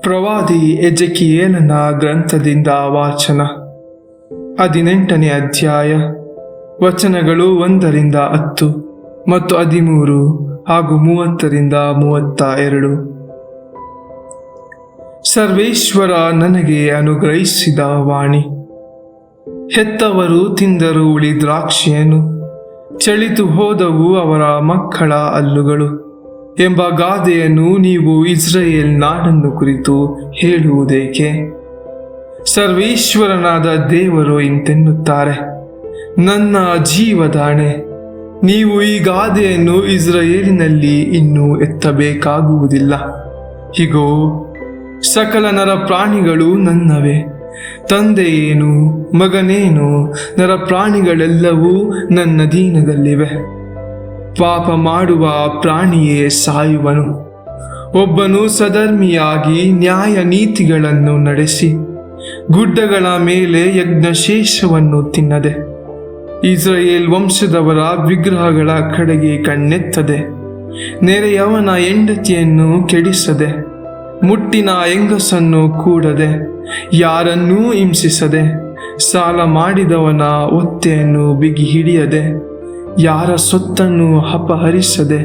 ಪ್ರವಾದಿ ಎಜೆಕಿಯೇಲನ ಗ್ರಂಥದಿಂದ ವಾಚನ 18ನೇ ಅಧ್ಯಾಯ. ವಚನಗಳು 1-10 ಮತ್ತು 13 ಹಾಗೂ 30-32. ಸರ್ವೇಶ್ವರ ನನಗೆ ಅನುಗ್ರಹಿಸಿದ ವಾಣಿ. ಹೆತ್ತವರು ತಿಂದರು ಉಳಿ ದ್ರಾಕ್ಷಿಯನ್ನು, ಚಳಿತು ಹೋದವು ಅವರ ಮಕ್ಕಳ ಹಲ್ಲುಗಳು ಎಂಬ ಗಾದೆಯನ್ನು ನೀವು ಇಸ್ರಾಯೇಲ್ ನಾಡನ್ನು ಕುರಿತು ಹೇಳುವುದೇಕೆ? ಸರ್ವೇಶ್ವರನಾದ ದೇವರು ಇಂತೆನ್ನುತ್ತಾರೆ, ನನ್ನ ಜೀವದಾಣೆ, ನೀವು ಈ ಗಾದೆಯನ್ನು ಇಸ್ರಾಯೇಲಿನಲ್ಲಿ ಇನ್ನೂ ಎತ್ತಬೇಕಾಗುವುದಿಲ್ಲ. ಹೀಗೋ ಸಕಲ ನರ ಪ್ರಾಣಿಗಳು ನನ್ನವೇ, ತಂದೆಯೇನು ಮಗನೇನು ನರ ಪ್ರಾಣಿಗಳೆಲ್ಲವೂ ನನ್ನ ಅಧೀನದಲ್ಲಿವೆ. ಪಾಪ ಮಾಡುವ ಪ್ರಾಣಿಯೇ ಸಾಯುವನು. ಒಬ್ಬನು ಸಧರ್ಮಿಯಾಗಿ ನ್ಯಾಯ ನೀತಿಗಳನ್ನು ನಡೆಸಿ ಗುಡ್ಡಗಳ ಮೇಲೆ ಯಜ್ಞಶೇಷವನ್ನು ತಿನ್ನದೆ, ಇಸ್ರಾಯೇಲ್ ವಂಶದವರ ವಿಗ್ರಹಗಳ ಕಡೆಗೆ ಕಣ್ಣೆತ್ತದೆ, ನೆರೆಯವನ ಹೆಂಡತಿಯನ್ನು ಕೆಡಿಸದೆ, ಮುಟ್ಟಿನ ಹೆಂಗಸನ್ನು ಕೂಡದೆ, ಯಾರನ್ನೂ ಹಿಂಸಿಸದೆ, ಸಾಲ ಮಾಡಿದವನ ಒತ್ತೆಯನ್ನು ಬಿಗಿ ಹಿಡಿಯದೆ, ಯಾರ ಸೊತ್ತನ್ನು ಅಪಹರಿಸದೆ,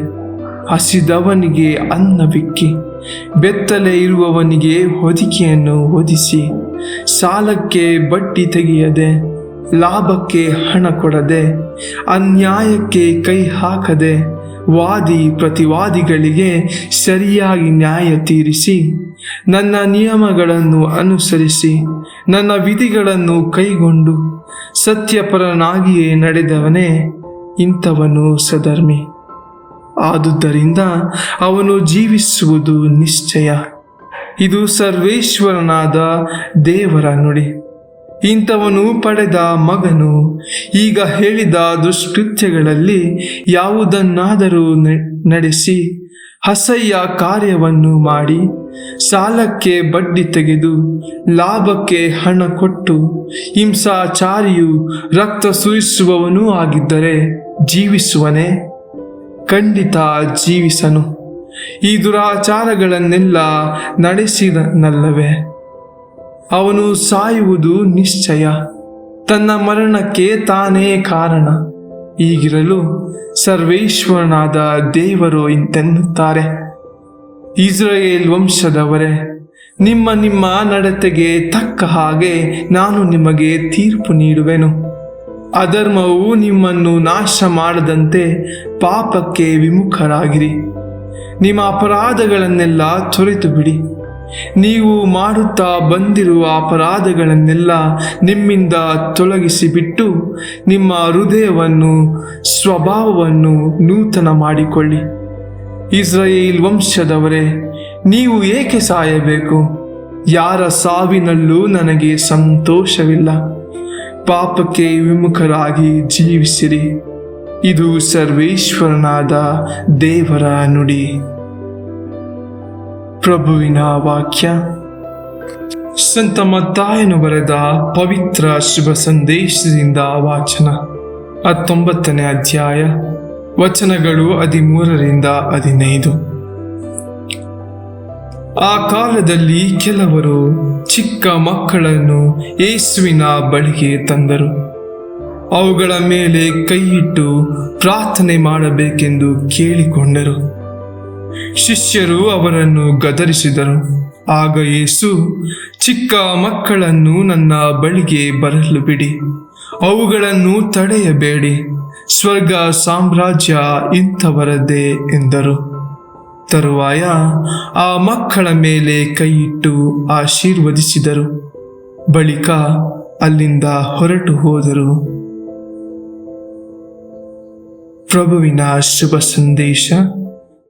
ಹಸಿದವನಿಗೆ ಅನ್ನವಿಕ್ಕಿ, ಬೆತ್ತಲೆ ಇರುವವನಿಗೆ ಹೊದಿಕೆಯನ್ನು ಹೊದಿಸಿ, ಸಾಲಕ್ಕೆ ಬಡ್ಡಿ ತೆಗೆಯದೆ, ಲಾಭಕ್ಕೆ ಹಣ ಕೊಡದೆ, ಅನ್ಯಾಯಕ್ಕೆ ಕೈ ಹಾಕದೆ, ವಾದಿ ಪ್ರತಿವಾದಿಗಳಿಗೆ ಸರಿಯಾಗಿ ನ್ಯಾಯ ತೀರಿಸಿ, ನನ್ನ ನಿಯಮಗಳನ್ನು ಅನುಸರಿಸಿ, ನನ್ನ ವಿಧಿಗಳನ್ನು ಕೈಗೊಂಡು ಸತ್ಯಪರನಾಗಿಯೇ ನಡೆದವನೇ ಇಂಥವನು ಸಧರ್ಮಿ. ಆದುದರಿಂದ ಅವನು ಜೀವಿಸುವುದು ನಿಶ್ಚಯ. ಇದು ಸರ್ವೇಶ್ವರನಾದ ದೇವರ ನುಡಿ. ಇಂಥವನು ಪಡೆದ ಮಗನು ಈಗ ಹೇಳಿದ ದುಷ್ಕೃತ್ಯಗಳಲ್ಲಿ ಯಾವುದನ್ನಾದರೂ ನಡೆಸಿ, ಅಸಹ್ಯ ಕಾರ್ಯವನ್ನು ಮಾಡಿ, ಸಾಲಕ್ಕೆ ಬಡ್ಡಿ ತೆಗೆದು, ಲಾಭಕ್ಕೆ ಹಣ ಕೊಟ್ಟು, ಹಿಂಸಾಚಾರಿಯು ರಕ್ತ ಸುರಿಸುವವನೂ ಆಗಿದ್ದರೆ ಜೀವಿಸುವನೇ? ಖಂಡಿತ ಜೀವಿಸನು. ಈ ದುರಾಚಾರಗಳನ್ನೆಲ್ಲ ನಡೆಸಿದನಲ್ಲವೇ? ಅವನು ಸಾಯುವುದು ನಿಶ್ಚಯ. ತನ್ನ ಮರಣಕ್ಕೆ ತಾನೇ ಕಾರಣ. ಹೀಗಿರಲು ಸರ್ವೇಶ್ವರನಾದ ದೇವರು ಇಂತೆನ್ನುತ್ತಾರೆ, ಇಸ್ರಾಯೇಲ್ ವಂಶದವರೇ, ನಿಮ್ಮ ನಿಮ್ಮ ನಡತೆಗೆ ತಕ್ಕ ಹಾಗೆ ನಾನು ನಿಮಗೆ ತೀರ್ಪು ನೀಡುವೆನು. ಅಧರ್ಮವು ನಿಮ್ಮನ್ನು ನಾಶ ಮಾಡದಂತೆ ಪಾಪಕ್ಕೆ ವಿಮುಖರಾಗಿರಿ. ನಿಮ್ಮ ಅಪರಾಧಗಳನ್ನೆಲ್ಲ ತೊರೆತು ಬಿಡಿ. ನೀವು ಮಾಡುತ್ತಾ ಬಂದಿರುವ ಅಪರಾಧಗಳನ್ನೆಲ್ಲ ನಿಮ್ಮಿಂದ ತೊಲಗಿಸಿಬಿಟ್ಟು, ನಿಮ್ಮ ಹೃದಯವನ್ನು ಸ್ವಭಾವವನ್ನು ನೂತನ ಮಾಡಿಕೊಳ್ಳಿ. ಇಸ್ರಾಯೇಲ್ ವಂಶದವರೇ, ನೀವು ಏಕೆ ಸಾಯಬೇಕು? ಯಾರ ಸಾವಿನಲ್ಲೂ ನನಗೆ ಸಂತೋಷವಿಲ್ಲ. ಪಾಪಕ್ಕೆ ವಿಮುಖರಾಗಿ ಜೀವಿಸಿರಿ. ಇದು ಸರ್ವೇಶ್ವರನಾದ ದೇವರ ನುಡಿ. ಪ್ರಭುವಿನ ವಾಕ್ಯ. ಸಂತ ಮತ್ತಾಯನು ಬರೆದ ಪವಿತ್ರ ಶುಭ ಸಂದೇಶದಿಂದ ವಾಚನ. 19ನೇ ಅಧ್ಯಾಯ. ವಚನಗಳು 13-15. ಆ ಕಾಲದಲ್ಲಿ ಕೆಲವರು ಚಿಕ್ಕ ಮಕ್ಕಳನ್ನು ಯೇಸುವಿನ ಬಳಿಗೆ ತಂದರು. ಅವುಗಳ ಮೇಲೆ ಕೈಯಿಟ್ಟು ಪ್ರಾರ್ಥನೆ ಮಾಡಬೇಕೆಂದು ಕೇಳಿಕೊಂಡರು. ಶಿಷ್ಯರು ಅವರನ್ನು ಗದರಿಸಿದರು. ಆಗ ಯೇಸು, ಚಿಕ್ಕ ಮಕ್ಕಳನ್ನು ನನ್ನ ಬಳಿಗೆ ಬರಲು ಬಿಡಿ, ಅವುಗಳನ್ನು ತಡೆಯಬೇಡಿ, ಸ್ವರ್ಗ ಸಾಮ್ರಾಜ್ಯ ಇಂಥವರದ್ದೇ ಎಂದರು. ತರುವಾಯ ಆ ಮಕ್ಕಳ ಮೇಲೆ ಕೈಯಿಟ್ಟು ಆಶೀರ್ವದಿಸಿದರು. ಬಳಿಕ ಅಲ್ಲಿಂದ ಹೊರಟು ಹೋದರು. ಪ್ರಭುವಿನ ಶುಭ ಸಂದೇಶ.